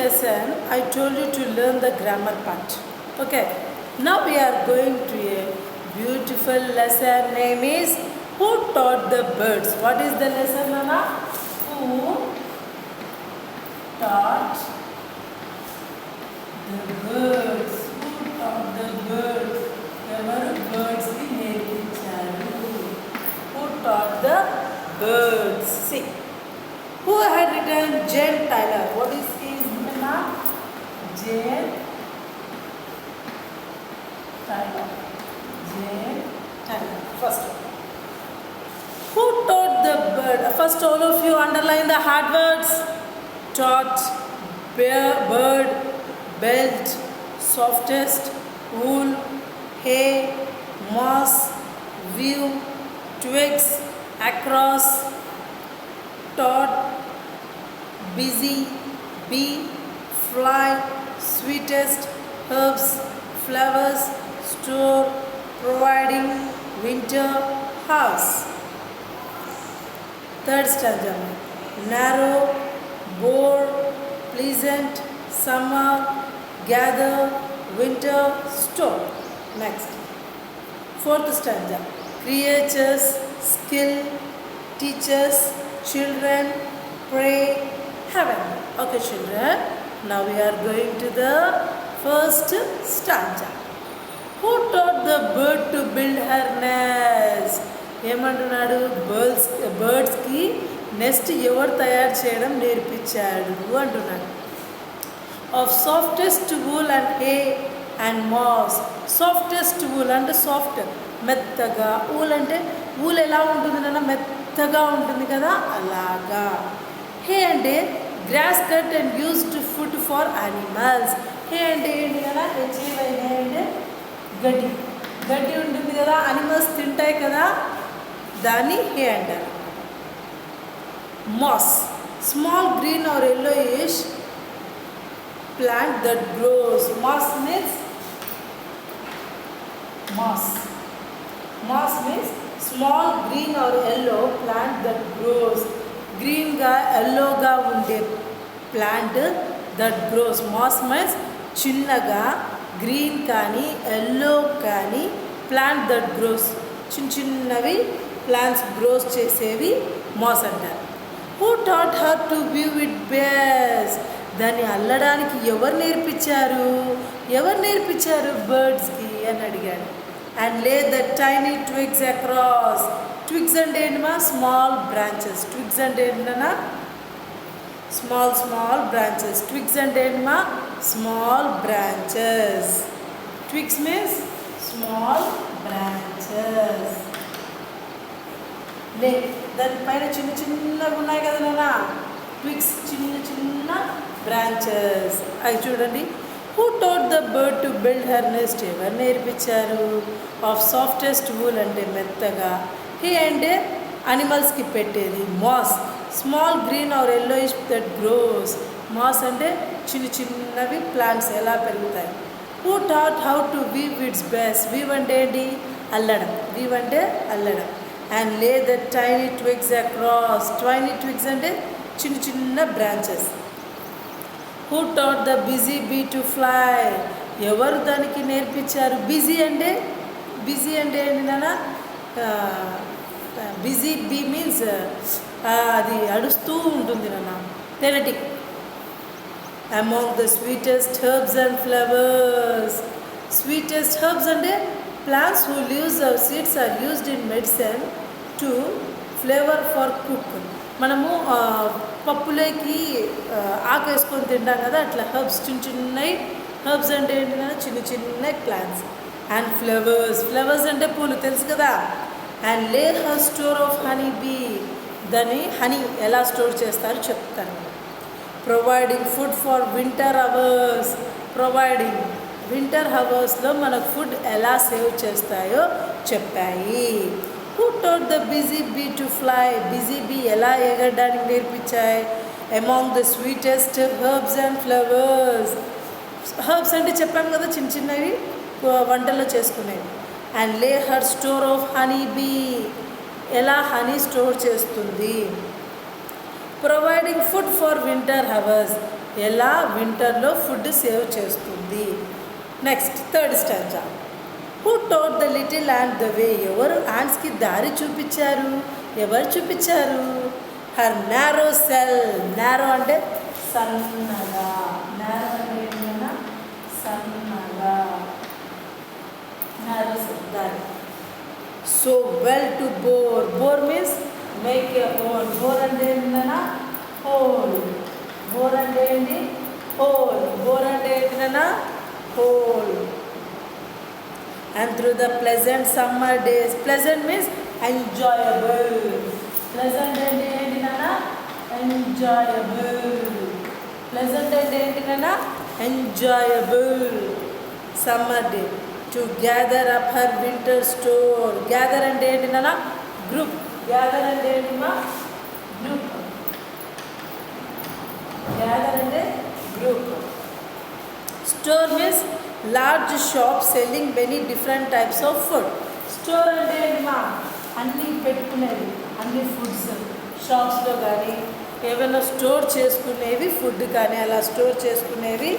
lesson, I told you to learn the grammar part. Okay. Now we are going to a beautiful lesson. Name is Who Taught the Birds? What is the lesson, Nana? Who taught the birds? Who taught the birds? Evaru birds ki nerpicharu. Who taught the birds? See. Who had written Jane Tyler? What is his name? Jane Tyler. Jane Tyler. First one. Who taught the bird? First, all of you underline the hard words. Taught, bird, belt, softest, wool, hay, moss, view, twigs, across, taught, busy, bee, fly, sweetest, herbs, flowers, store, providing, winter, house. Third stanza. Narrow, bored, pleasant, summer, gather, winter, store. Next. Fourth stanza. Creatures, skill, teachers, children, pray, heaven. Okay, children. Now we are going to the first stanza. Who taught the bird to build her nest? ఏమంటున్నాడు బర్డ్స్కి NEFT ఎవరు తయారు చేయడం నేర్పించాడు అంటున్నాడు. Of softest wool and hay and moss. Softest wool అంటే soft, మెత్తగా. Wool అంటే wool ఎలా ఉంటుంది నాన్న? మెత్తగా ఉంటుంది కదా, అలాగా. హే అంటే grass cut and used food for animals. Hay అంటే ఏంటి కదా? హెచ్ఏవై. హే అంటే గడ్డి. గడ్డి ఉంటుంది కదా, యానిమల్స్ తింటాయి కదా, దాన్ని హే అంటారు. Mass, small green or yellowish plant that grows. Moss means small green or yellow plant that grows. గ్రీన్గా ఎల్లోగా ఉండే plant that grows. Moss means చిన్నగా గ్రీన్ కానీ ఎల్లో కానీ ప్లాంట్ దట్ గ్రోస్. చిన్నవి ప్లాంట్స్ గ్రోస్ చేసేవి మాస్ అంటారు. Who taught her to weave it best? దాన్ని అల్లడానికి ఎవరు నేర్పించారు? బర్డ్స్కి అని అడిగాడు. And lay the tiny twigs across. Twigs అంటే ఏంటమ్మా? Small branches. ట్విగ్స్ అంటే ఏంటన్నా? Small branches. ట్విగ్స్ అంటే ఏంటమ్మా? Small branches. Twigs means small branches. లే, దానిపైన చిన్నగా ఉన్నాయి కదా నాన్న, ట్విగ్స్, చిన్న బ్రాంచెస్. అవి చూడండి. Who taught the bird to build her nest? ఎవరు నేర్పించారు? ఆఫ్ సాఫ్టెస్ట్ వూల్ అంటే మెత్తగా. హే అంటే అనిమల్స్కి పెట్టేది. Moss, small green or yellowish that grows. Moss అంటే చిన్నవి ప్లాంట్స్ ఎలా పెరుగుతాయి. Who taught how to weave its best? Weave అంటే ఏంటి? అల్లడం. వీవ్ అంటే అల్లడం. And lay the tiny twigs across. Tiny twigs అంటే చిన్న branches. Who taught the busy bee to fly? ఎవరు దానికి నేర్పించారు? బిజీ అంటే ఏంటి నాన్న? బిజీ బీ మీన్స్ అది అడుస్తూ ఉంటుంది నాన్న. థెనటిక్. Among the sweetest herbs and flowers. Sweetest herbs అంటే plants whose leaves or seeds are used in medicine to flavor for cook. మనము పప్పులోకి ఆకేసుకొని తింటాం కదా, అట్లా హెర్బ్స్ చిన్నవి. హెర్బ్స్ అంటే ఏంటంటే చిన్న ప్లాంట్స్. అండ్ ఫ్లవర్స్ అంటే పూలు, తెలుసు కదా. And lay her store of honey bee. దాన్ని హనీ ఎలా స్టోర్ చేస్తారో చెప్తాను. Providing food for winter hours. Winter హవర్స్లో మనకు ఫుడ్ ఎలా సేవ్ చేస్తాయో చెప్పాయి. Who taught the busy bee to fly? Busy bee ఎలా ఎగరడానికి నేర్పించాయి. Among the sweetest herbs and flowers. Herbs అంటే చెప్పాము కదా, చిన్నవి వంటల్లో చేసుకునేవి. And lay her store of honey bee. ఎలా హనీ స్టోర్ చేస్తుంది. Providing food for winter hours. ఎలా వింటర్లో ఫుడ్ సేవ్ చేస్తుంది. Next third stanza. Who taught the little ant the way. ఎవరు యాండ్స్కి దారి చూపించారు? ఎవరు చూపించారు? Her narrow cell. నారో అంటే సన్నగా. నారో అంటే ఏంటన్నా? సన్నగా. నారో సెల్ దారి. So well to bore. Bore means make a whole. Bore అంటే ఏంటన్నా? హోల్. బోర్ అంటే ఏంటి? హోల్. బోర్ అంటే ఏంటన్నా? Whole. And through the pleasant summer days. Pleasant means enjoyable. Pleasant అంటే ఏంటి నాన్న? Enjoyable. Pleasant అంటే ఏంటి నాన్న? Enjoyable. Summer day. To gather up her winter store. Gather అంటే ఏంటి నాన్న? Group. Gather అంటే ఏంటి మా? Group. Gather అంటే group. Store means large shop selling many different types of food. Store అంటే ఏంటమ్మా? అన్నీ పెట్టుకునేవి, అన్ని ఫుడ్స్ షాప్స్లో కానీ ఏమైనా స్టోర్ చేసుకునేవి ఫుడ్ కానీ అలా స్టోర్ చేసుకునేవి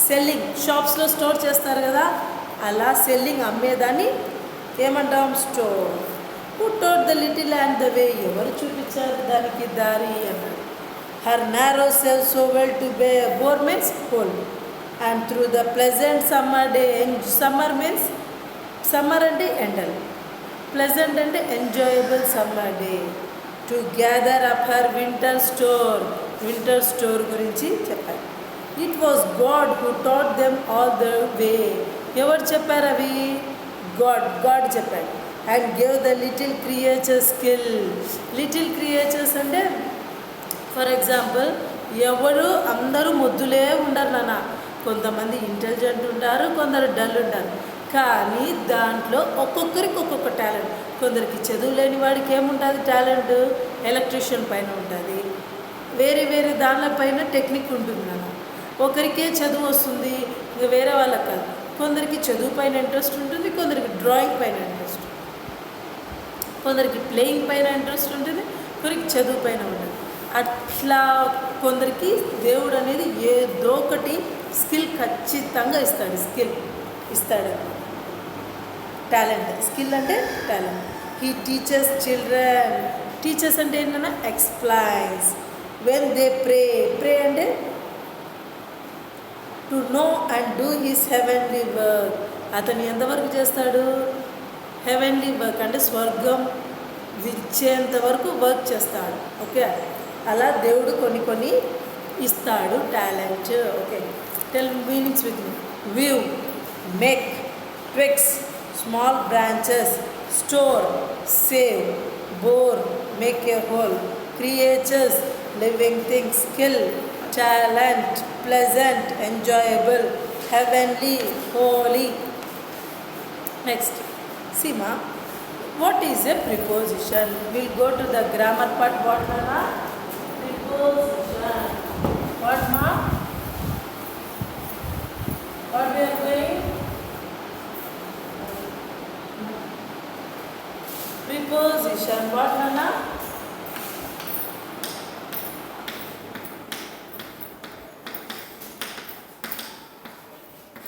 సెల్లింగ్. షాప్స్లో స్టోర్ చేస్తారు కదా, అలా సెల్లింగ్ అమ్మేదాన్ని ఏమంటాం? Store. Who taught the little ant the way. ఎవరు చూపించారు దానికి దారి అన్నాడు. Her narrow cell so well to bore. Bore means hole. And through the pleasant summer day. Summer means summer అంటే ఎండలు, ప్లెజెంట్ అంటే enjoyable summer day. To gather up her winter store. Winter store గురించి చెప్పారు. It was God who taught them all the way. ఎవరు చెప్పారు అవి? God. God చెప్పాడు. And gave the little creatures skill. Little creatures అంటే for example ఎవరు అందరూ మొద్దులే ఉండరు నాన్న. కొంతమంది ఇంటెలిజెంట్ ఉంటారు, కొందరు డల్ ఉంటారు. కానీ దాంట్లో ఒక్కొక్కరికి ఒక్కొక్క టాలెంట్. కొందరికి చదువు లేని వాడికి ఏముంటుంది టాలెంట్? ఎలక్ట్రీషియన్ పైన ఉంటుంది, వేరే వేరే దానిపైన టెక్నిక్ ఉంటుంది నాన్న. ఒకరికే చదువు వస్తుంది, ఇంకా వేరే వాళ్ళకి కాదు. కొందరికి చదువు పైన ఇంట్రెస్ట్ ఉంటుంది, కొందరికి డ్రాయింగ్ పైన ఇంట్రెస్ట్, కొందరికి ప్లేయింగ్ పైన ఇంట్రెస్ట్ ఉంటుంది, కొందరికి చదువు పైన ఉంటుంది. అట్లా కొందరికి దేవుడు అనేది ఏదో ఒకటి స్కిల్ ఖచ్చితంగా ఇస్తాడు. స్కిల్ ఇస్తాడు, టాలెంట్. స్కిల్ అంటే talent. He teaches children. Teaches అంటే ఏంటన్నా? Explains. When they pray. Pray అంటే to know and do his heavenly work. అతను ఎంతవరకు చేస్తాడు? హెవెన్లీ వర్క్ అంటే స్వర్గం విచ్చేంత వరకు వర్క్ చేస్తాడు. ఓకే, అలా దేవుడు కొన్ని కొన్ని ఇస్తాడు talent. Okay, tell meanings with me. Weave, make, twigs, small branches, store, save, bore, make a hole, creatures, living things, skill, talent, pleasant, enjoyable, heavenly, holy. Next, Seema, what is a preposition? We'll go to the grammar part. What Nana? Preposition. What ma? What we are doing? Preposition. What Nana?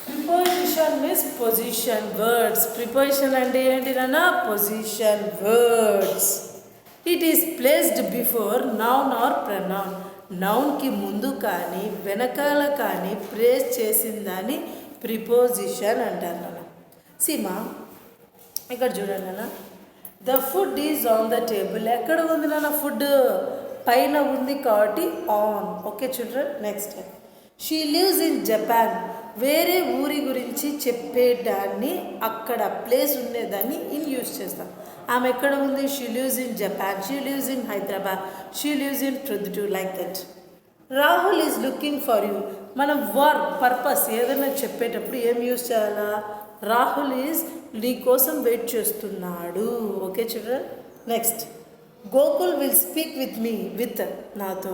Preposition means position words. Preposition అంటే ఏంటి నాన్న? Position words. It is placed before noun or pronoun. నౌన్కి ముందు కానీ వెనకాల కానీ place చేసిన దాన్ని preposition అంటారు నాన్న. సీమా, ఇక్కడ చూడండి నాన్న. The food is on the table. ఎక్కడ ఉంది నాన్న ఫుడ్? పైన ఉంది కాబట్టి on. Okay children. Next, she lives in Japan. వేరే ఊరి గురించి చెప్పేదాన్ని అక్కడ ప్లేస్ ఉండేదాన్ని ఇన్ యూజ్ చేస్తాం. ఆమె ఎక్కడ ఉంది? She lives in Japan, she lives in Hyderabad, she lives in Proddatur, like that. Rahul is looking for you. మనం వర్క్ పర్పస్ ఏదైనా చెప్పేటప్పుడు ఏం యూజ్ చేయాలా? రాహుల్ ఈజ్ నీ కోసం వెయిట్ చేస్తున్నాడు. Okay children. Next, Gokul will speak with me. With నాతో.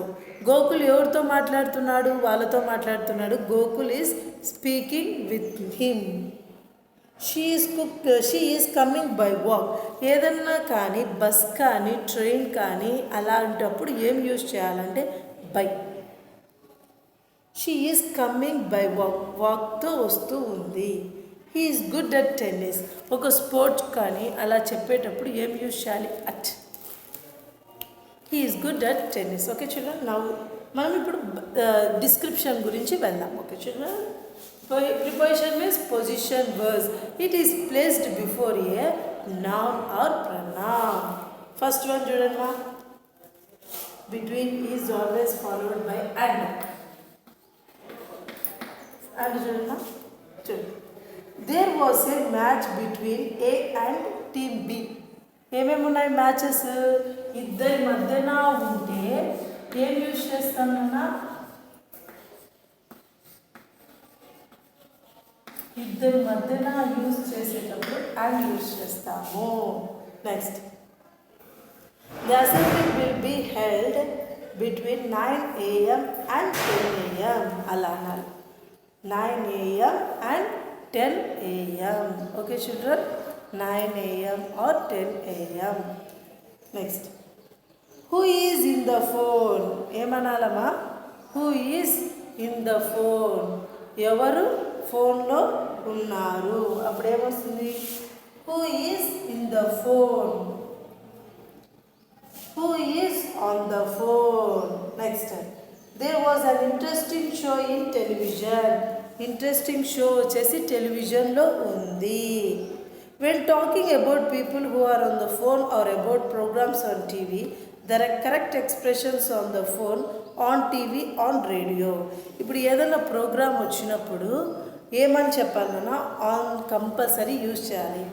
గోకుల్ ఎవరితో మాట్లాడుతున్నాడు? వాళ్ళతో మాట్లాడుతున్నాడు. Gokul is speaking with him. She is coming by walk. ఏదన్నా కానీ బస్ కానీ ట్రైన్ కానీ అలాంటప్పుడు ఏం యూజ్ చేయాలంటే by. She is coming by వాక్తో వస్తూ ఉంది. He is good at tennis. ఒక స్పోర్ట్స్ కానీ అలా చెప్పేటప్పుడు ఏం యూజ్ చేయాలి? At. He is good at tennis. Okay children, మనం ఇప్పుడు డిస్క్రిప్షన్ గురించి వెళ్దాం. Okay children, preposition means position words. It is placed before a noun or pronoun. First one చూడండి మా, between is always followed by and. And చూడండి మా, చూడండి. There was a match between A and team B. ఏమేమి ఉన్నాయి matches? ఇద్దరి మధ్యన ఉంటే ఏం యూజ్ చేస్తామన్నా? ఇద్దరి మధ్యన యూజ్ చేసేటప్పుడు అండ్ యూజ్ చేస్తాము. Next, the assembly will be held between 9 AM and 10 AM. అలా అన్నారు, 9 AM and 10 AM. Okay children, 9 AM or 10 AM. Next, who is in the phone. ఏమనాలమ్మా? Who is in the phone. ఎవరు ఫోన్లో ఉన్నారు? అప్పుడేమొస్తుంది? Who is in the phone. Who is on the phone. Next, there was an interesting show in television. Interesting show వచ్చేసి టెలివిజన్లో ఉంది. When talking about people who are on the phone or about programs on TV, there are correct expressions on the phone, on TV, on radio. ఇప్పుడు ఏదైనా programme వచ్చినప్పుడు ఏమని చెప్పాలన్నా on compulsory use చేయాలి.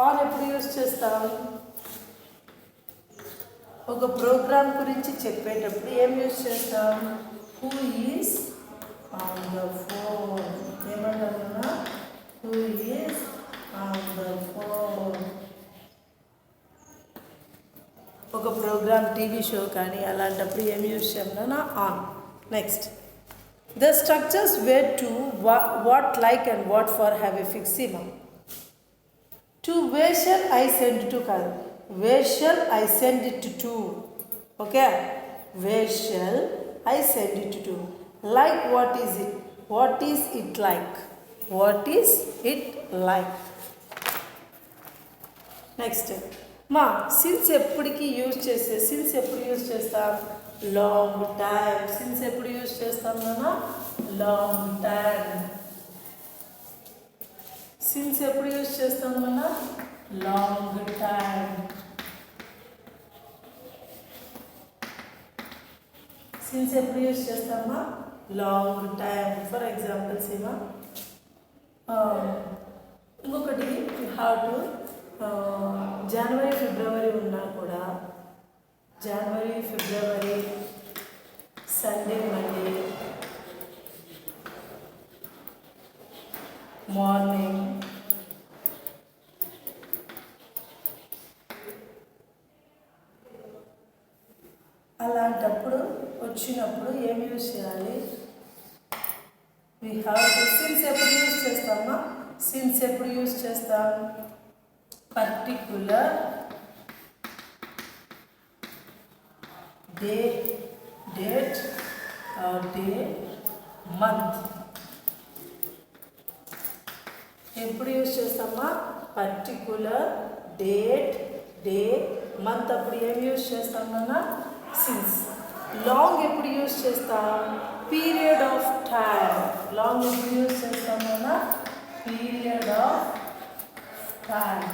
On ఎప్పుడు యూజ్ చేస్తాం? ఒక programme గురించి చెప్పేటప్పుడు ఏం యూజ్ చేస్తాం? Who is on the phone. ఏమంటామన్నా? Who is on the phone. ఒక ప్రోగ్రామ్ టీవీ షో కానీ అలాంటప్పుడు ఏం యూజ్ చేయాలన్నా on. Next, the structures where to what like and what for have a ఫిక్సిమమ్. To where shall I send to కాదు, where shall I send it to. Okay, where shall I send it to. Like what is it, what is it like, what is it like. Next మా, since ఎప్పటికీ use చేస్తే, since ఎప్పుడు use చేస్తాం? Long time. Since ఎప్పుడు use చేస్తాం కదా? Long time. Since ఎప్పుడు use చేస్తాం కదా? Long time. సిన్స్ ఎప్పుడు యూజ్ చేస్తామా? Long time. For example Seema, ఇంకొకటి హ్యావ్ టు జనవరి ఫిబ్రవరి ఉన్నా కూడా జనవరి ఫిబ్రవరి సండే మండే మార్నింగ్ అలాంటప్పుడు వచ్చినప్పుడు ఏం యూజ్ చేయాలి? We have to. సిన్స్ ఎప్పుడు యూజ్ చేస్తామా? సిన్స్ ఎప్పుడు యూజ్ చేస్తాం? Particular day, date or day, month. ఎప్పుడు యూజ్ చేస్తామా? Particular date, day, month. అప్పుడు ఏం యూజ్ చేస్తామన్నా? సిన్స్. లాంగ్ ఎప్పుడు యూజ్ చేస్తాం? Period of time. లాంగ్ ఎప్పుడు యూజ్ చేస్తామన్నా? Period of time.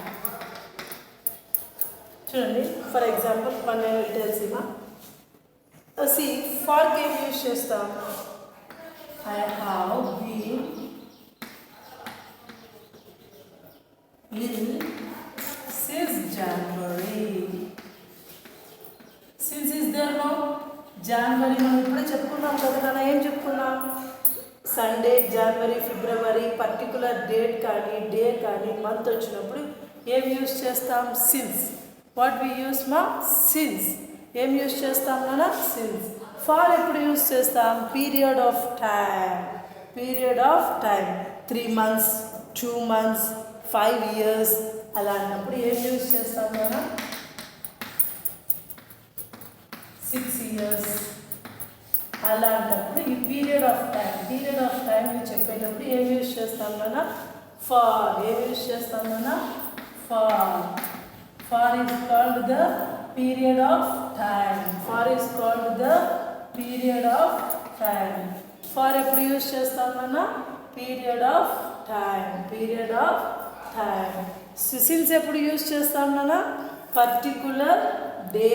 చూడండి, ఫర్ ఎగ్జాంపుల్ మన తెలిసిమా సి ఫార్ ఏం యూజ్ చేస్తాం? I have been in since January. Since is there no. జనవరి మనం ఇప్పుడే చెప్పుకున్నాం కదా నాన్న. ఏం చెప్పుకున్నాం? సండే, జనవరి, ఫిబ్రవరి, పర్టికులర్ డేట్ కానీ డే కానీ మంత్ వచ్చినప్పుడు ఏం యూజ్ చేస్తాం? సిన్స్. వాట్ వి యూస్ మా? సిన్స్. ఏం యూజ్ చేస్తాం నాన్న? సిన్స్. ఫార్ ఎప్పుడు యూజ్ చేస్తాం? Period of time. Period of time 3 months, 2 months, 5 years అలాంటప్పుడు ఏం యూజ్ చేస్తాం నాన్న? 6 years అలాంటప్పుడు ఈ period of time period of time చెప్పేటప్పుడు ఏం యూజ్ చేస్తాం నాన్న? ఫార్. ఏం యూజ్ చేస్తాం నాన్న? For. For is called the period of time. For is called the period of time. For ఎప్పుడు యూజ్ చేస్తాం నాన్న? Period of time. Period of time. Since ఎప్పుడు యూజ్ చేస్తాం నాన్న? పర్టికులర్ డే,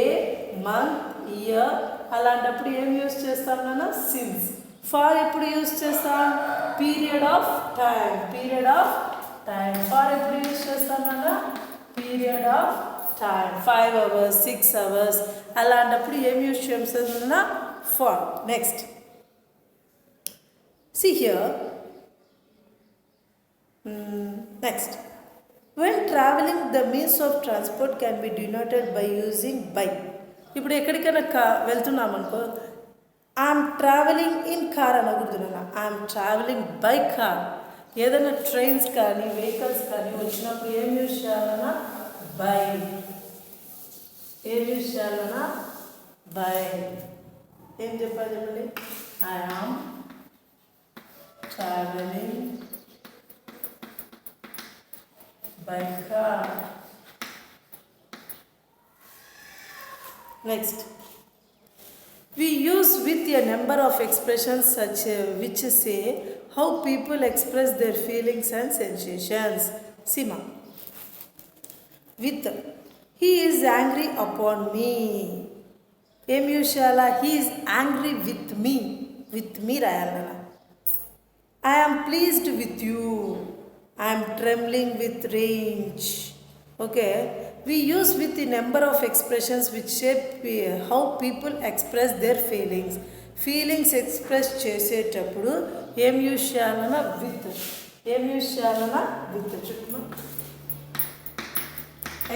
మంత్, ఇయర్ అలాంటప్పుడు ఏం యూజ్ చేస్తాం నాన్న? సిన్స్. ఫార్ ఎప్పుడు యూజ్ చేస్తాం? Period of time. Period of time. For ఎప్పుడు యూజ్ చేస్తాం నాన్న? Period of time. 5 hours, 6 hours అలాంటప్పుడు ఏం యూజ్ చేస్తాం నాన్న? For. Next see here. Next, when traveling the means of transport can be denoted by using by. ఇప్పుడు ఎక్కడికైనా వెళ్తున్నాం అనుకో, ఐఎమ్ ట్రావెలింగ్ ఇన్ కార్ అనకూడదు నాన్న, ఐఎమ్ ట్రావెలింగ్ బై కార్. ఏదైనా ట్రైన్స్ కానీ వెహికల్స్ కానీ వచ్చినప్పుడు ఏం యూజ్ చేయాలన్నా? బై. ఏం యూజ్ చేయాలన్నా? బై. ఏం చెప్పాలి చెప్పండి? I am traveling by car. Next, we use with a number of expressions such which say how people express their feelings and sensations. Sima. With, he is angry upon me. Em yushala, he is angry with me. With me rayalana. I am pleased with you. I am trembling with rage. Okay, we use with a number of expressions which shape how people express their feelings. Feelings express చేసేటప్పుడు ఏం use చేయాలన్నా? With. ఏం use చేయాలన్నా? With. చెప్పమా.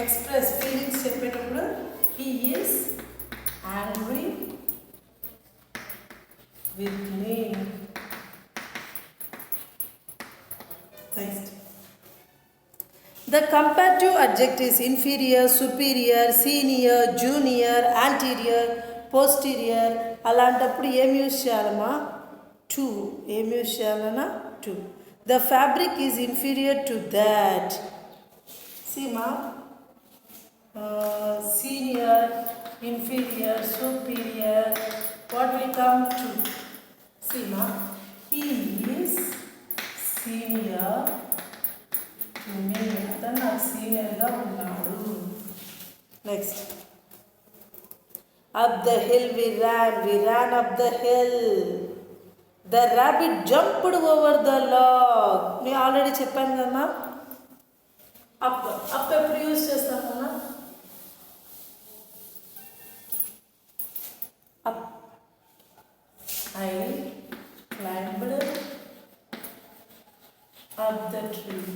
Express feelings చెప్పేటప్పుడు he is angry with me. Next, the comparative adjectives inferior, superior, senior, junior, anterior, posterior అలాంటప్పుడు ఏం use చేయాలమ్మా? To. ఏం యూజ్ చేయాలన్నా? To. The fabric is inferior to that. See ma, senior, inferior, superior, what will come to? See ma, he is senior to me. అతను నాకు సీనియర్గా ఉన్నాడు. Next, up the hill we ran up the hill. The rabbit jumped over the log. నేను already చెప్పాను కదమ్మా. Up. Up ఎప్పుడు use చేస్తామన్నా? Up. I climbed up the tree.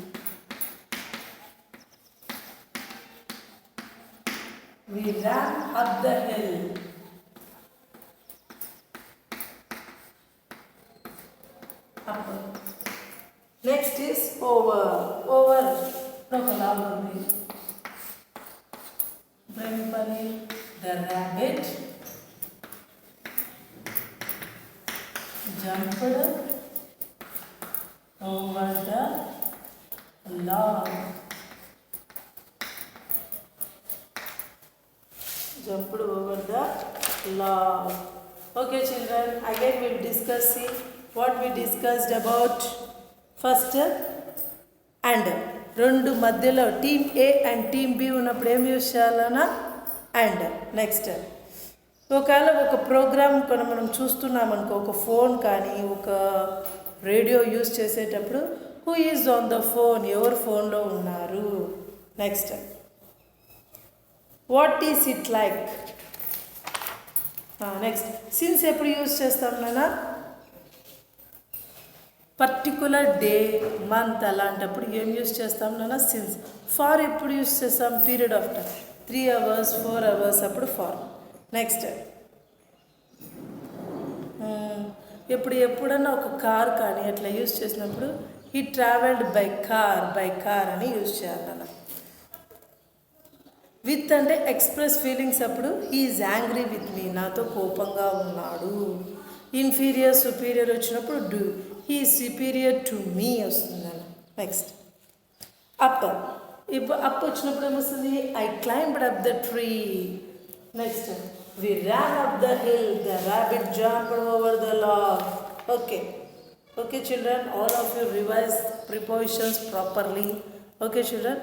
We ran up the hill. Up. Next is over. Over. No kalabandi. Brahmapani. The rabbit jumped over the log. Jumped over the log. Okay children, again we will discuss see what we discussed about first and. రెండు మధ్యలో team A and team B ఉన్నప్పుడు ఏం use చేయాలన్నా? And. Next, ఒకవేళ ఒక programme కొన్ని మనం చూస్తున్నాం అనుకో, ఒక ఫోన్ కానీ ఒక రేడియో యూజ్ చేసేటప్పుడు who is on the phone, ఎవరు ఫోన్లో ఉన్నారు. Next, what is it like. Next, since ఎప్పుడు యూజ్ చేస్తాం నాన్న? పర్టికులర్ డే, మంత్ అలాంటప్పుడు ఏం యూజ్ చేస్తాం నాన్న? సిన్స్. ఫార్ ఎప్పుడు యూజ్ చేస్తాం? Period of time. 3 hours, 4 hours అప్పుడు ఫార్. నెక్స్ట్, ఎప్పుడన్నా ఒక కార్ కానీ అట్లా యూజ్ చేసినప్పుడు హీ ట్రావెల్డ్ బై కార్ అని యూజ్ చేయాలి నాన్న. విత్ అంటే ఎక్స్ప్రెస్ ఫీలింగ్స్ అప్పుడు he is angry with me, నాతో కోపంగా ఉన్నాడు. ఇన్ఫీరియర్ సుపీరియర్ వచ్చినప్పుడు do. He superior to me వస్తుంది. Next up. ఇప్పుడు అప్ వచ్చినప్పుడు ఏమొస్తుంది? I climbed up the tree. Next we Ryan up the hill. The rabbit jumped over the log. Okay. Okay children, all of you revise prepositions properly. Okay children.